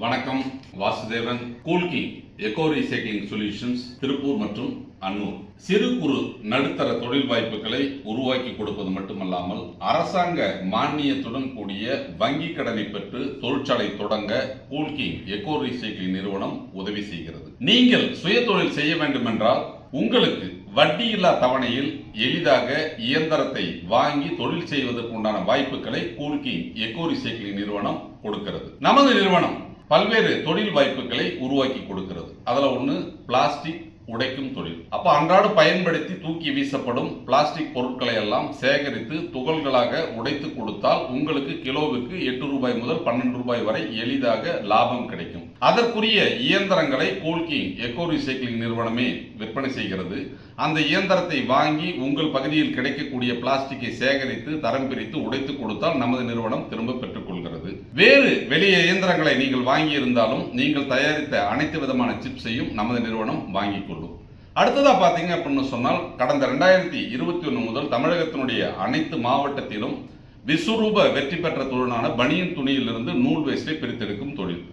வணக்கம். Vasudevan, Coolking echo recycling solutions, Tiruppur மற்றும் அன்னூர். சிறு குறு நடுத்தர தொழில் வாய்ப்புகளை உருவாக்கி கொடுப்பது மட்டுமல்லாமல் அரசாங்க மானியத்துடன் கூடிய வங்கி கடனை பெற்று தொழிற்சாலை தொடங்க கூல்கிங் எக்கோ ரீசைக்ளிங் நிறுவனம் உதவி செய்கிறது. நீங்கள் சுய தொழில் செய்ய வேண்டும் என்றால் உங்களுக்கு வட்டியில்லா தவணையில் எளிதாக இயந்திரத்தை வாங்கி தொழில் செய்வதற்கு உண்டான வாய்ப்புகளை கூல்கிங் எக்கோ ரீசைக்ளிங் நிறுவனம் கொடுக்கிறது. நமது நிறுவனம் பல்வேறு தொழில் வாய்ப்புகளை உருவாக்கி கொடுக்கிறது. அதுல ஒண்ணு பிளாஸ்டிக் உடைக்கும் தொழில். அப்ப அன்றாட பயன்படுத்தி தூக்கி வீசப்படும் பிளாஸ்டிக் பொருட்களை எல்லாம் சேகரித்து துகள்களாக உடைத்து கொடுத்தால் உங்களுக்கு கிலோவுக்கு 8 ரூபாய் முதல் 12 ரூபாய் வரை எளிதாக லாபம் கிடைக்கும். அதற்குரிய இயந்திரங்களை கூல்கிங் எக்கோ ரீசைக்ளிங் நிறுவனமே விற்பனை செய்கிறது. அந்த இயந்திரத்தை வாங்கி உங்கள் பகுதியில் கிடைக்கக்கூடிய பிளாஸ்டிக்கை சேகரித்து தரம் பிரித்து உடைத்து கொடுத்தால் நமது நிறுவனம் திரும்ப பெற்றுக் கொள்கிறது. வேறு வெளிய இயந்திரங்களை நீங்கள் வாங்கி இருந்தாலும் நீங்கள் தயாரித்த அனைத்து விதமான சிப்ஸையும் நமது நிறுவனம் வாங்கிக் கொள்ளும். அடுத்ததா பாத்தீங்க அப்படின்னு சொன்னால், கடந்த 2021 முதல் தமிழகத்தினுடைய அனைத்து மாவட்டத்திலும் விஸ்வரூப வெற்றி பெற்ற தொழிலான பனியன் துணியிலிருந்து நூல் வேஸ்டை பிரித்தெடுக்கும் தொழில்.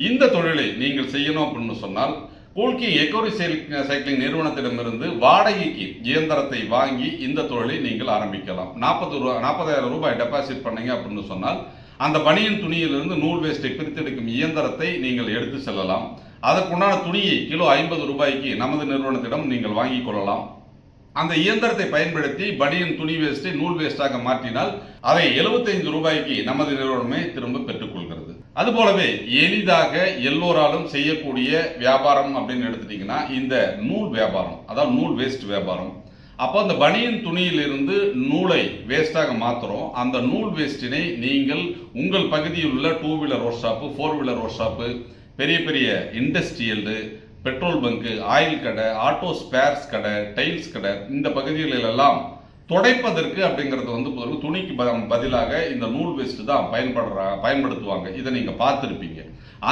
இந்த தொழிலை நீங்கள் செய்யணும் அப்படின்னு சொன்னால் கூல்கிங் எக்கோ ரீசைக்ளிங் நிறுவனத்திடமிருந்து வாடகைக்கு இயந்திரத்தை வாங்கி இந்த தொழிலை நீங்கள் ஆரம்பிக்கலாம். 40,000 ரூபாய் டெபாசிட் பண்ணீங்க அப்படின்னு சொன்னால் அந்த பனியன் துணியிலிருந்து நூல் வேஸ்டை பிரித்தெடுக்கும் இயந்திரத்தை நீங்கள் எடுத்து செல்லலாம். அதற்குண்டான துணியை கிலோ 50 ரூபாய்க்கு நமது நிறுவனத்திடம் நீங்கள் வாங்கிக் கொள்ளலாம். அந்த இயந்திரத்தை பயன்படுத்தி பனியன் துணி வேஸ்டை நூல் வேஸ்டாக மாற்றினால் அதை 75 ரூபாய்க்கு நமது நிறுவனமே திரும்ப பெற்றுக் கொள்கிறது. அதுபோலவே எளிதாக எல்லோராலும் செய்யக்கூடிய வியாபாரம் அப்படின்னு எடுத்துட்டீங்கன்னா இந்த நூல் வியாபாரம், அதாவது நூல் வேஸ்ட் வியாபாரம். அப்போ அந்த பனியன் துணியிலிருந்து நூலை வேஸ்டாக மாத்துறோம். அந்த நூல் வேஸ்டினை நீங்கள் உங்கள் பகுதியில் உள்ள 2 wheeler work shop, 4 wheeler work shop, பெரிய பெரிய இண்டஸ்ட்ரியல், பெட்ரோல் பங்கு, ஆயில் கடை, ஆட்டோ ஸ்பேர்ஸ் கடை, டைல்ஸ் கடை, இந்த பகுதிகளிலெல்லாம் துடைப்பதற்கு அப்படிங்கிறது துணிக்கு பதிலாக இந்த நூல் வேஸ்ட் தான் பயன்படுத்துவாங்க. இதை நீங்க பார்த்துருப்பீங்க.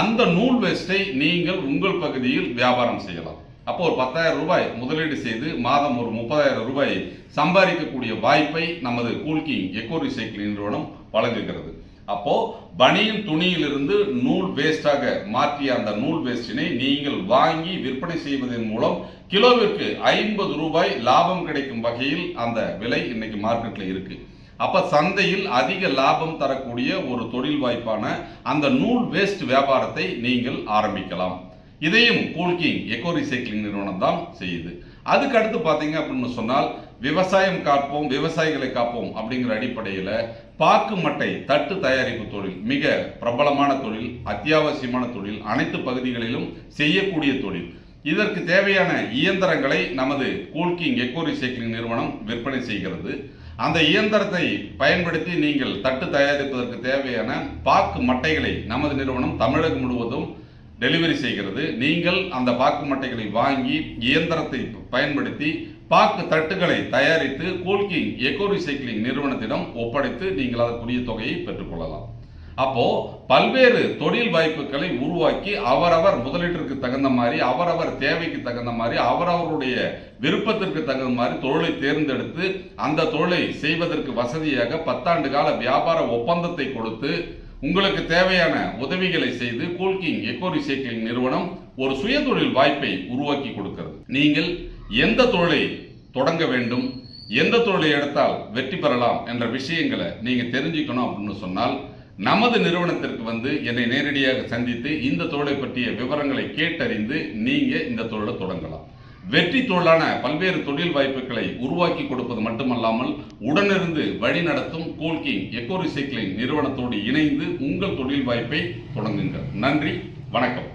அந்த நூல் வேஸ்டை நீங்கள் உங்கள் பகுதியில் வியாபாரம் செய்யலாம். அப்போ ஒரு 10,000 ரூபாய் முதலீடு செய்து மாதம் ஒரு 30,000 ரூபாய் சம்பாதிக்கக்கூடிய வாய்ப்பை நமது கூல்கிங் எக்கோ ரீசைக்ளிங் நிறுவனம் வழங்குகிறது. அப்போ பனியன் துணியிலிருந்து நூல் வேஸ்டாக மாற்றிய அந்த நூல் வேஸ்டினை நீங்கள் வாங்கி விற்பனை செய்வதன் மூலம் கிலோவிற்கு 50 ரூபாய் லாபம் கிடைக்கும் வகையில் அந்த விலை இன்னைக்கு மார்க்கெட்ல இருக்கு. அப்ப சந்தையில் அதிக லாபம் தரக்கூடிய ஒரு தொழில் வாய்ப்பான அந்த நூல் வேஸ்ட் வியாபாரத்தை நீங்கள் ஆரம்பிக்கலாம். இதையும் கூல்கிங் எக்கோ ரீசைக்ளிங் நிறுவனம் தான் செய்யுது. அதுக்கு அடுத்து பாத்தீங்க அப்படின்னு சொன்னால், விவசாயம் காப்போம், விவசாயிகளை காப்போம் அப்படிங்கிற அடிப்படையில் பாக்கு மட்டை தட்டு தயாரிப்பு தொழில் மிக பிரபலமான தொழில், அத்தியாவசியமான தொழில், அனைத்து பகுதிகளிலும் செய்யக்கூடிய தொழில். இதற்கு தேவையான இயந்திரங்களை நமது கூல்கிங் எக்கோ ரீசைக்ளிங் நிறுவனம் விற்பனை செய்கிறது. அந்த இயந்திரத்தை பயன்படுத்தி நீங்கள் தட்டு தயாரிப்பதற்கு தேவையான பாக்கு மட்டைகளை நமது நிறுவனம் தமிழகம் முழுவதும் டெலிவரி செய்கிறது. நீங்கள் அந்த பாக்கு மட்டைகளை வாங்கி இயந்திரத்தை பயன்படுத்தி பாக்கு தட்டுகளை தயாரித்து கூல்கிங் எக்கோ ரீசைக்ளிங் நிறுவனத்திடம் ஒப்படைத்து நீங்கள் அதற்குரிய தொகையை பெற்றுக்கொள்ளலாம். அப்போ பல்வேறு தொழில் வாய்ப்புகளை உருவாக்கி அவரவர் முதலீட்டிற்கு தகுந்த மாதிரி, அவரவர் தேவைக்கு தகுந்த மாதிரி, அவரவருடைய விருப்பத்திற்கு தகுந்த மாதிரி தொழிலை தேர்ந்தெடுத்து அந்த தொழிலை செய்வதற்கு வசதியாக 10 ஆண்டு கால வியாபார ஒப்பந்தத்தை கொடுத்து உங்களுக்கு தேவையான உதவிகளை செய்து கூல்கிங் எக்கோ ரீசைக்ளிங் நிறுவனம் ஒரு சுய தொழில் வாய்ப்பை உருவாக்கி கொடுக்கிறது. நீங்கள் எந்த தொழிலை தொடங்க வேண்டும், எந்த தொழிலை எடுத்தால் வெற்றி பெறலாம் என்ற விஷயங்களை நீங்க தெரிஞ்சுக்கணும் அப்படின்னு சொன்னால் நமது நிறுவனத்திற்கு என்னை நேரடியாக சந்தித்து இந்த தொழிலை பற்றிய விவரங்களை கேட்டறிந்து நீங்க இந்த தொழிலை தொடங்கலாம். வெற்றி தொழிலான பல்வேறு தொழில் வாய்ப்புகளை உருவாக்கி கொடுப்பது மட்டுமல்லாமல் உடனிருந்து வழி நடத்தும் கூல்கிங் எக்கோ ரீசைக்ளிங் நிறுவனத்தோடு இணைந்து உங்கள் தொழில் வாய்ப்பை தொடங்குங்கள். நன்றி, வணக்கம்.